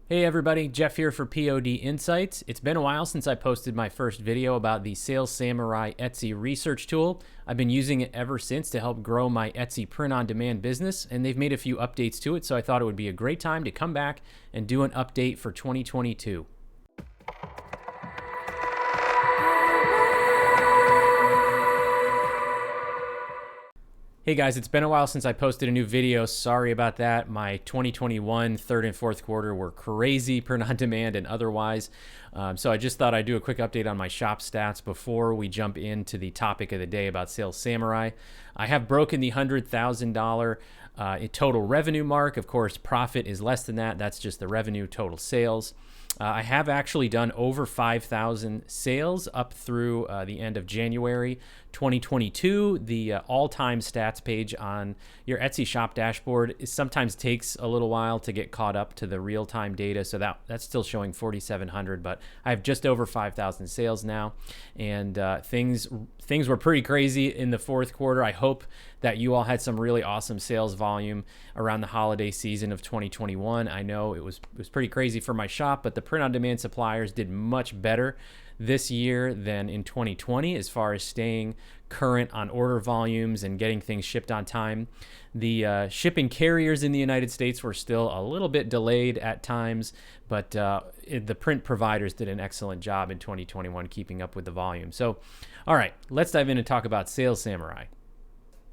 Hey everybody, Jeff here for POD Insights. It's been a while since I posted my first video about the Sales Samurai Etsy research tool. I've been using it ever since to help grow my Etsy print-on-demand business, and they've made a few updates to it, so I thought it would be a great time to come back and do an update for 2022. Hey guys, it's been a while since I posted a new video. Sorry about that. My 2021 third and fourth quarter were crazy, print on demand and otherwise. So I just thought I'd do a quick update on my shop stats before we jump into the topic of the day about Sales Samurai. I have broken the $100,000 total revenue mark. Of course, profit is less than that. That's just the revenue total sales. I have actually done over 5,000 sales up through the end of January 2022. The all-time stats page on your Etsy shop dashboard sometimes takes a little while to get caught up to the real-time data, so that's still showing 4,700, but I have just over 5,000 sales now, and things were pretty crazy in the fourth quarter. I hope that you all had some really awesome sales volume around the holiday season of 2021. I know it was pretty crazy for my shop, but the print-on-demand suppliers did much better this year than in 2020 as far as staying current on order volumes and getting things shipped on time. The shipping carriers in the United States were still a little bit delayed at times, but the print providers did an excellent job in 2021 keeping up with the volume. So, all right, let's dive in and talk about Sales Samurai.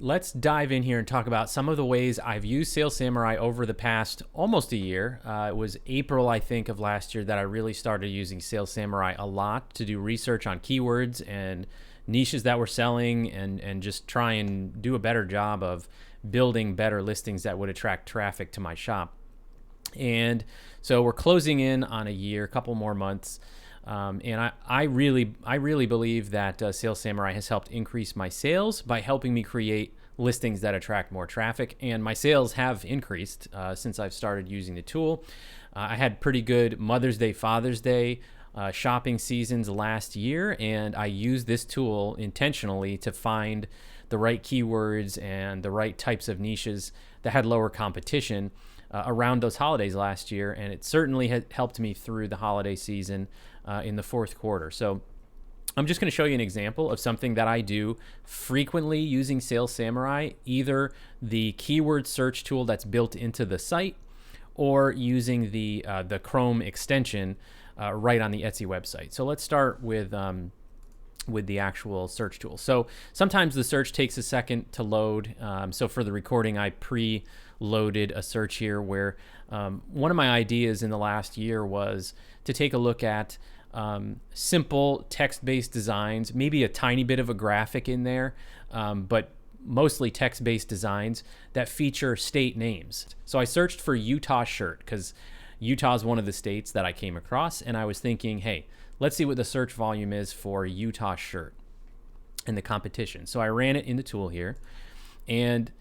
Let's dive in here and talk about some of the ways I've used Sales Samurai over the past almost a year. It was April, I think, of last year that I really started using Sales Samurai a lot to do research on keywords and niches that we're selling and just try and do a better job of building better listings that would attract traffic to my shop. And so we're closing in on a year, a couple more months. And I really believe that Sales Samurai has helped increase my sales by helping me create listings that attract more traffic. And my sales have increased since I've started using the tool. I had pretty good Mother's Day, Father's Day shopping seasons last year, and I used this tool intentionally to find the right keywords and the right types of niches that had lower competition around those holidays last year, and it certainly had helped me through the holiday season in the fourth quarter. So I'm just going to show you an example of something that I do frequently using Sales Samurai, either the keyword search tool that's built into the site or using the Chrome extension right on the Etsy website. So let's start with the actual search tool. So sometimes the search takes a second to load. So for the recording, I pre-loaded a search here where one of my ideas in the last year was to take a look at simple text-based designs, maybe a tiny bit of a graphic in there, but mostly text-based designs that feature state names. So I searched for Utah shirt because Utah is one of the states that I came across, and I was thinking, hey, let's see what the search volume is for Utah shirt and the competition. So I ran it in the tool here, and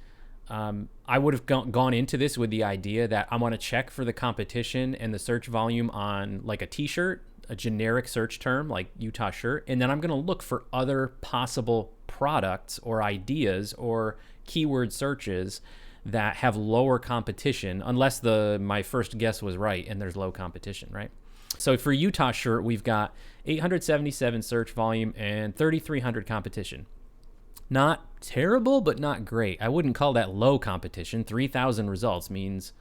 I would have gone into this with the idea that I want to check for the competition and the search volume on like a t-shirt, a generic search term like Utah shirt, and then I'm going to look for other possible products or ideas or keyword searches that have lower competition, unless my first guess was right and there's low competition, right? So for Utah shirt, we've got 877 search volume and 3,300 competition. Not terrible, but not great. I wouldn't call that low competition. 3,000 results means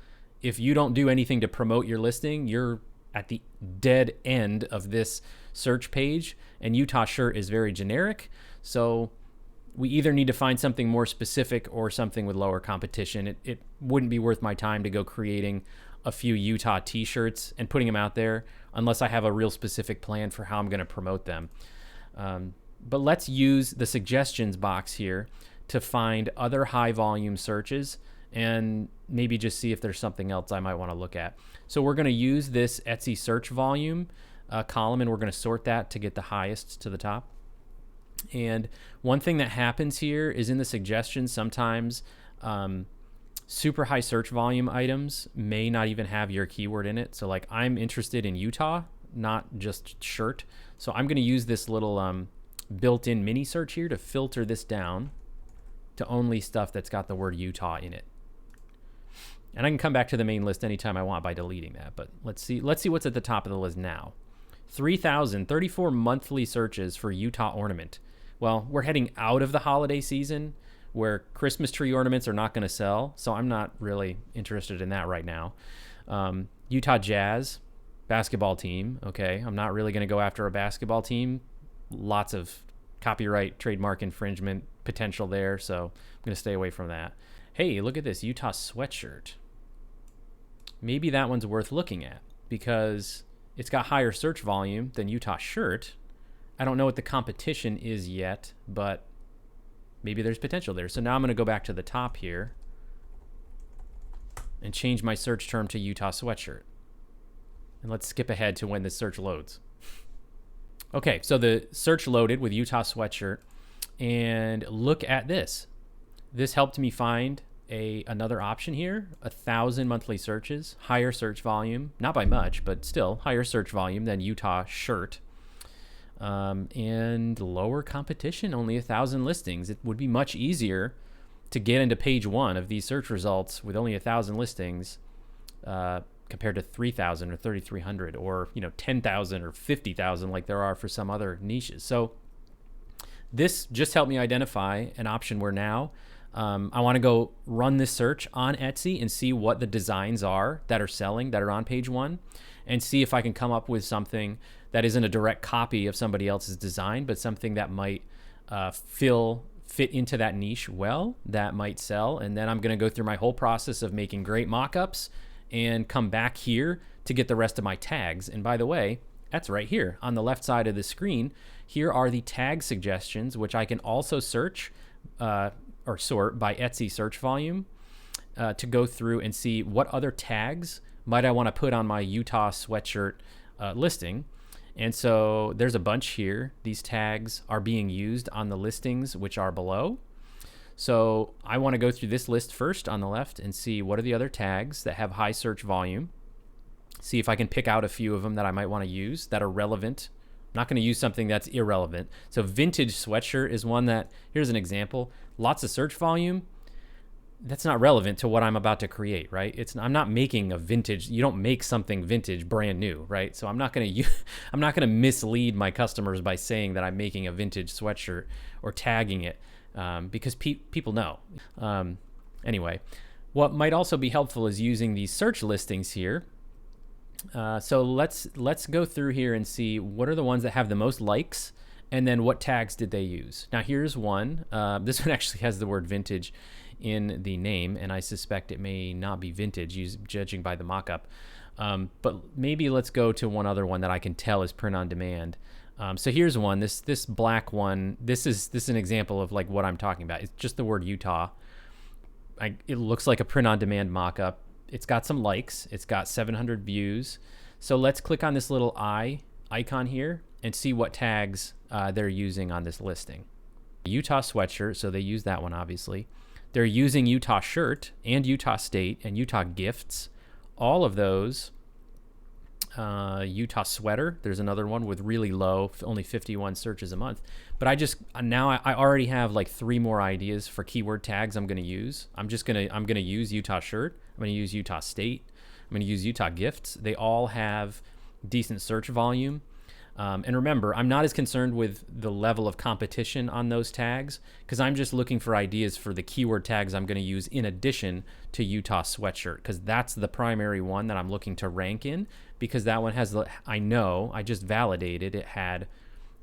if you don't do anything to promote your listing, you're at the dead end of this search page, and Utah shirt is very generic. So we either need to find something more specific or something with lower competition. It wouldn't be worth my time to go creating a few Utah t-shirts and putting them out there unless I have a real specific plan for how I'm going to promote them. But let's use the suggestions box here to find other high volume searches and maybe just see if there's something else I might want to look at. So we're going to use this Etsy search volume column, and we're going to sort that to get the highest to the top. And one thing that happens here is in the suggestions, sometimes super high search volume items may not even have your keyword in it. So like I'm interested in Utah, not just shirt. So I'm going to use this little built-in mini search here to filter this down to only stuff that's got the word Utah in it. And I can come back to the main list anytime I want by deleting that. But let's see what's at the top of the list now. 3,034 monthly searches for Utah ornament. Well, we're heading out of the holiday season where Christmas tree ornaments are not going to sell, so I'm not really interested in that right now. Utah Jazz basketball team. Okay, I'm not really going to go after a basketball team. Lots of copyright, trademark infringement potential there, so I'm going to stay away from that. Hey, look at this Utah sweatshirt. Maybe that one's worth looking at because it's got higher search volume than Utah shirt. I don't know what the competition is yet, but maybe there's potential there. So now I'm going to go back to the top here and change my search term to Utah sweatshirt. And let's skip ahead to when the search loads. Okay, so the search loaded with Utah sweatshirt, and look at this. This helped me find another option here, 1,000 monthly searches, higher search volume, not by much, but still higher search volume than Utah shirt, and lower competition, only 1,000 listings. It would be much easier to get into page one of these search results with only 1,000 listings compared to 3,000 or 3,300 or 10,000 or 50,000 like there are for some other niches. So this just helped me identify an option where now I want to go run this search on Etsy and see what the designs are that are selling, that are on page one, and see if I can come up with something that isn't a direct copy of somebody else's design, but something that might fit into that niche well, that might sell. And then I'm going to go through my whole process of making great mock-ups and come back here to get the rest of my tags. And by the way, that's right here on the left side of the screen. Here are the tag suggestions, which I can also search or sort by Etsy search volume to go through and see what other tags might I want to put on my Utah sweatshirt listing. And so there's a bunch here. These tags are being used on the listings which are below. So I want to go through this list first on the left and see what are the other tags that have high search volume. See if I can pick out a few of them that I might want to use that are relevant. I'm not going to use something that's irrelevant. So vintage sweatshirt is one that, here's an example, lots of search volume. That's not relevant to what I'm about to create, right? I'm not making a vintage. You don't make something vintage brand new, right? So I'm not going to mislead my customers by saying that I'm making a vintage sweatshirt or tagging it because people know. Anyway, what might also be helpful is using these search listings here. So let's go through here and see what are the ones that have the most likes, and then what tags did they use. Now here's one. This one actually has the word vintage in the name, and I suspect it may not be vintage, judging by the mock-up. But maybe let's go to one other one that I can tell is print on demand. So here's one. This black one. This is an example of like what I'm talking about. It's just the word Utah. It looks like a print on demand mock-up. It's got some likes. It's got 700 views. So let's click on this little icon here and see what tags they're using on this listing. Utah sweatshirt, so they use that one obviously. They're using Utah shirt and Utah state and Utah gifts. All of those. Utah sweater. There's another one with really low, only 51 searches a month. But I already have like 3 more ideas for keyword tags I'm going to use. I'm going to use Utah shirt. I'm going to use Utah state. I'm going to use Utah gifts. They all have decent search volume. And remember, I'm not as concerned with the level of competition on those tags because I'm just looking for ideas for the keyword tags I'm going to use in addition to Utah sweatshirt, because that's the primary one that I'm looking to rank in, because that one has, I just validated it had,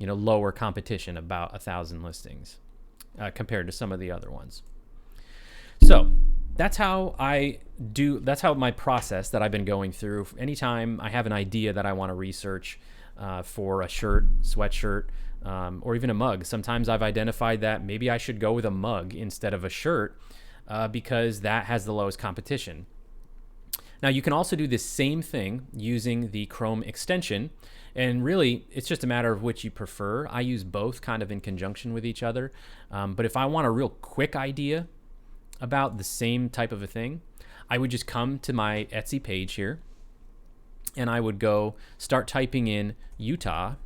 lower competition, about 1,000 listings compared to some of the other ones. So that's how that's how my process that I've been going through. Anytime I have an idea that I want to research, for a shirt, sweatshirt, or even a mug. Sometimes I've identified that maybe I should go with a mug instead of a shirt because that has the lowest competition. Now you can also do the same thing using the Chrome extension, and really it's just a matter of which you prefer. I use both kind of in conjunction with each other, but if I want a real quick idea about the same type of a thing, I would just come to my Etsy page here, and I would go start typing in Utah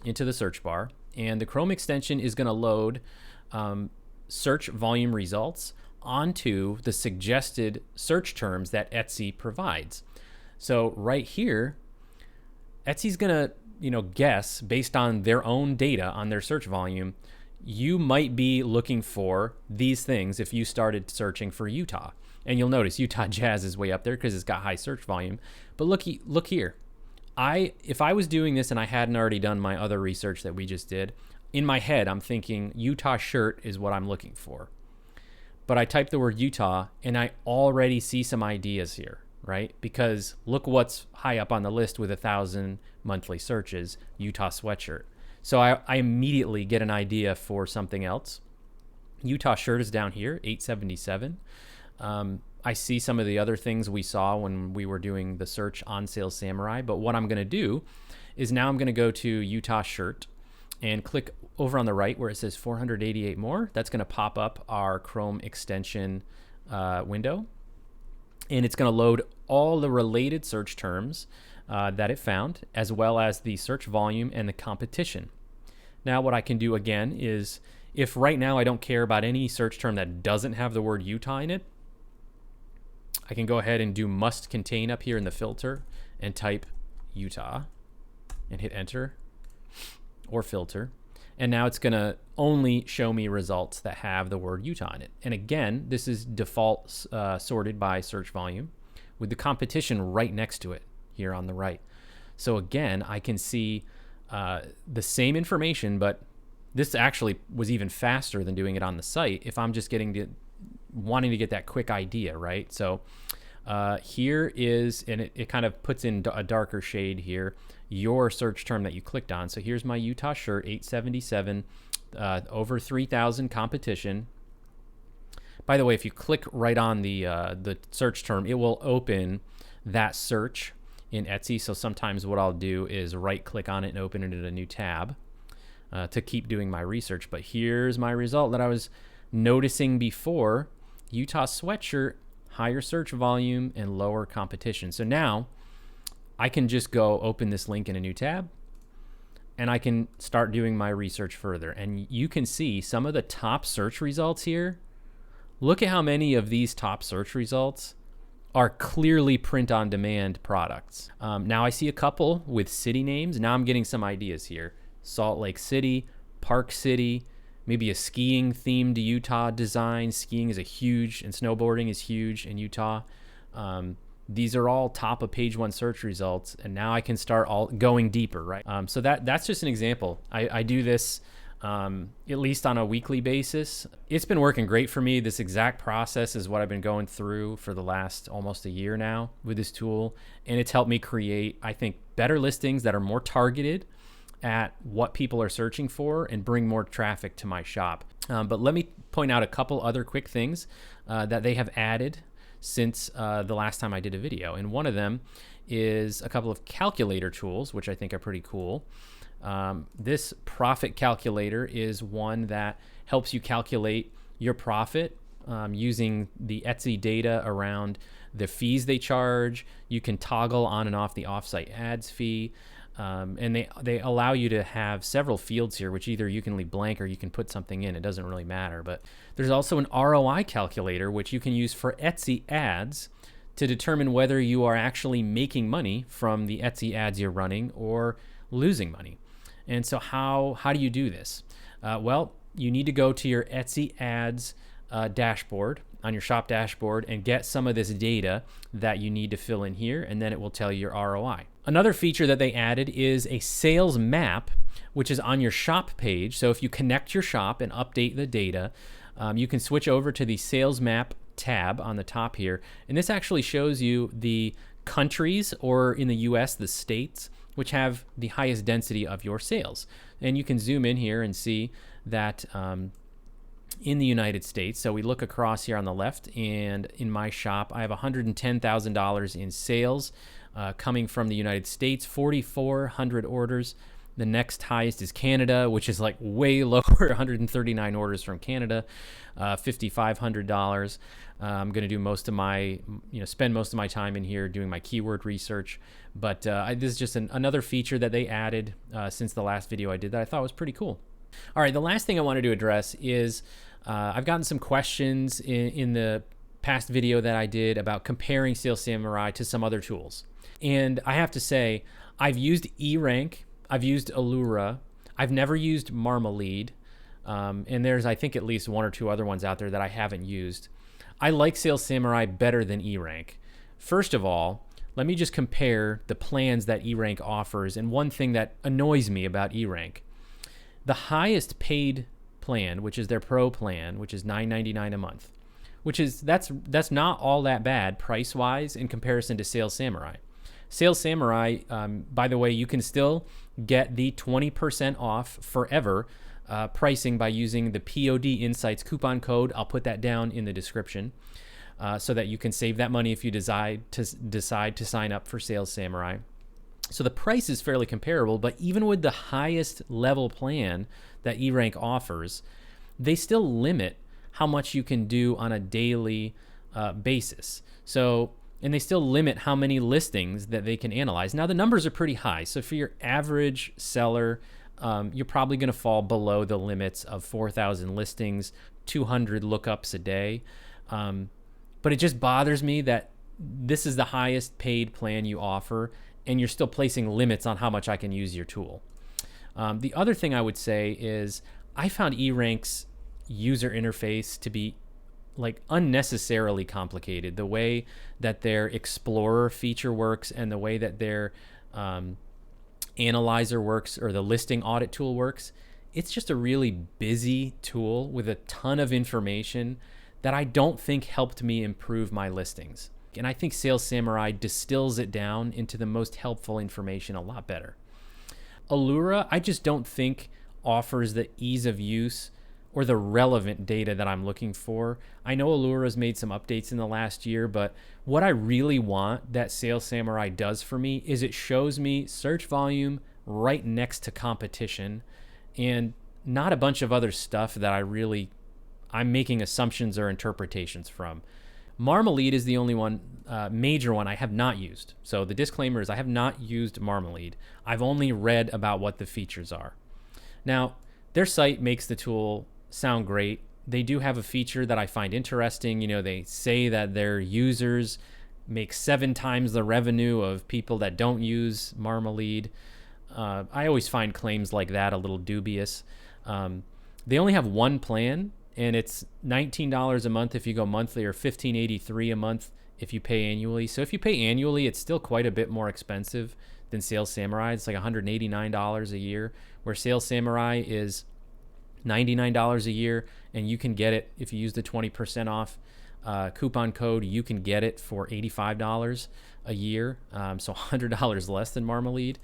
into the search bar, and the Chrome extension is going to load search volume results onto the suggested search terms that Etsy provides. So right here, Etsy's gonna, guess based on their own data on their search volume. You might be looking for these things if you started searching for Utah. And you'll notice Utah Jazz is way up there because it's got high search volume. But look here. If I was doing this and I hadn't already done my other research that we just did, in my head, I'm thinking Utah shirt is what I'm looking for. But I type the word Utah and I already see some ideas here, right? Because look what's high up on the list with 1,000 monthly searches, Utah sweatshirt. So I immediately get an idea for something else. Utah shirt is down here, 877. I see some of the other things we saw when we were doing the search on Sale Samurai, but what I'm going to do is now I'm going to go to Utah shirt and click over on the right where it says 488 more. That's going to pop up our Chrome extension window, and it's going to load all the related search terms that it found, as well as the search volume and the competition. Now what I can do again is, if right now I don't care about any search term that doesn't have the word Utah in it, I can go ahead and do must contain up here in the filter and type Utah and hit enter or filter. And now it's going to only show me results that have the word Utah in it. And again, this is default sorted by search volume with the competition right next to it here on the right. So again, I can see the same information, but this actually was even faster than doing it on the site if I'm just wanting to get that quick idea, right? So here is, and it kind of puts in a darker shade here, your search term that you clicked on. So here's my Utah shirt, 877, over 3,000 competition. By the way, if you click right on the search term, it will open that search in Etsy. So sometimes what I'll do is right click on it and open it in a new tab to keep doing my research. But here's my result that I was noticing before: Utah sweatshirt, higher search volume and lower competition. So now I can just go open this link in a new tab and I can start doing my research further. And you can see some of the top search results here. Look at how many of these top search results are clearly print-on-demand products. Now I see a couple with city names. Now I'm getting some ideas here. Salt Lake City, Park City, maybe a skiing themed Utah design. Skiing is huge, and snowboarding is huge in Utah. These are all top of page one search results, and now I can start going deeper, right? So that's just an example. I do this at least on a weekly basis. It's been working great for me. This exact process is what I've been going through for the last almost a year now with this tool, and it's helped me create, I think, better listings that are more targeted at what people are searching for and bring more traffic to my shop. But let me point out a couple other quick things that they have added since the last time I did a video. And one of them is a couple of calculator tools, which I think are pretty cool. This profit calculator is one that helps you calculate your profit using the Etsy data around the fees they charge. You can toggle on and off the offsite ads fee. And they allow you to have several fields here, which either you can leave blank or you can put something in. It doesn't really matter. But there's also an ROI calculator, which you can use for Etsy ads to determine whether you are actually making money from the Etsy ads you're running or losing money. And so how do you do this? Well, you need to go to your Etsy ads dashboard on your shop dashboard and get some of this data that you need to fill in here, and then it will tell you your ROI. Another feature that they added is a sales map, which is on your shop page. So if you connect your shop and update the data, you can switch over to the sales map tab on the top here. And this actually shows you the countries, or in the US, the states, which have the highest density of your sales. And you can zoom in here and see that in the United States, so we look across here on the left, and in my shop, I have $110,000 in sales coming from the United States, 4,400 orders. The next highest is Canada, which is like way lower, 139 orders from Canada, $5,500. I'm going to do most of my, spend most of my time in here doing my keyword research. But this is just another feature that they added since the last video I did that I thought was pretty cool. All right, the last thing I wanted to address is I've gotten some questions in the past video that I did about comparing Sales Samurai to some other tools. And I have to say, I've used eRank, I've used Allura, I've never used Marmalede, and there's, I think, at least one or two other ones out there that I haven't used. I like Sales Samurai better than eRank. First of all, let me just compare the plans that eRank offers, and one thing that annoys me about eRank. The highest paid plan, which is their Pro plan, which is $9.99 a month, which is that's not all that bad price-wise in comparison to Sales Samurai. Sales Samurai, by the way, you can still get the 20% off forever pricing by using the POD Insights coupon code. I'll put that down in the description so that you can save that money if you decide to sign up for Sales Samurai. So the price is fairly comparable, but even with the highest level plan that eRank offers, they still limit how much you can do on a daily basis. So, and they still limit how many listings that they can analyze. Now the numbers are pretty high. So for your average seller, you're probably going to fall below the limits of 4,000 listings, 200 lookups a day. But it just bothers me that this is the highest paid plan you offer, and you're still placing limits on how much I can use your tool. The other thing I would say is I found eRank's user interface to be like unnecessarily complicated. The way that their Explorer feature works and the way that their Analyzer works, or the listing audit tool works, it's just a really busy tool with a ton of information that I don't think helped me improve my listings. And I think Sales Samurai distills it down into the most helpful information a lot better. Allura, I just don't think offers the ease of use or the relevant data that I'm looking for. I know Allura's made some updates in the last year, but what I really want that Sales Samurai does for me is it shows me search volume right next to competition and not a bunch of other stuff that I'm making assumptions or interpretations from. Marmalede is the only one, major one I have not used. So the disclaimer is I have not used Marmalede. I've only read about what the features are. Now, their site makes the tool sound great. They do have a feature that I find interesting. You know, they say that their users make 7 times the revenue of people that don't use Marmalede. I always find claims like that a little dubious. They only have one plan, and it's $19 a month if you go monthly, or $15.83 a month if you pay annually. So if you pay annually, it's still quite a bit more expensive than Sales Samurai. It's like $189 a year, where Sales Samurai is $99 a year, and you can get it if you use the 20% off coupon code. You can get it for $85 a year, so $100 less than Marmalede.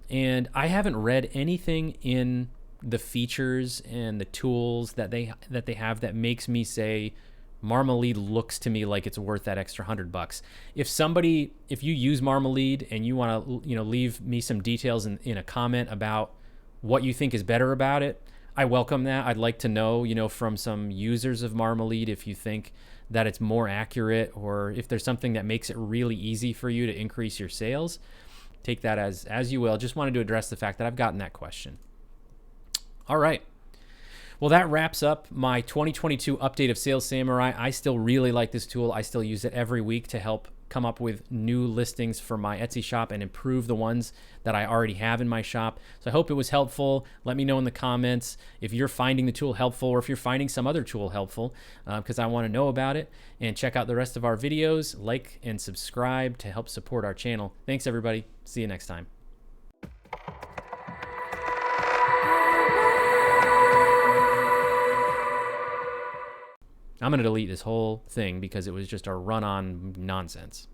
And I haven't read anything in the features and the tools that they have that makes me say Marmalede looks to me like it's worth that extra $100. If you use Marmalede and you want to, leave me some details in a comment about what you think is better about it, I welcome that. I'd like to know, from some users of Marmalede, if you think that it's more accurate, or if there's something that makes it really easy for you to increase your sales. Take that as you will. Just wanted to address the fact that I've gotten that question. All right. Well, that wraps up my 2022 update of Sales Samurai. I still really like this tool. I still use it every week to help come up with new listings for my Etsy shop and improve the ones that I already have in my shop. So I hope it was helpful. Let me know in the comments if you're finding the tool helpful, or if you're finding some other tool helpful, because I want to know about it. And check out the rest of our videos. Like and subscribe to help support our channel. Thanks, everybody. See you next time. I'm going to delete this whole thing because it was just a run-on nonsense.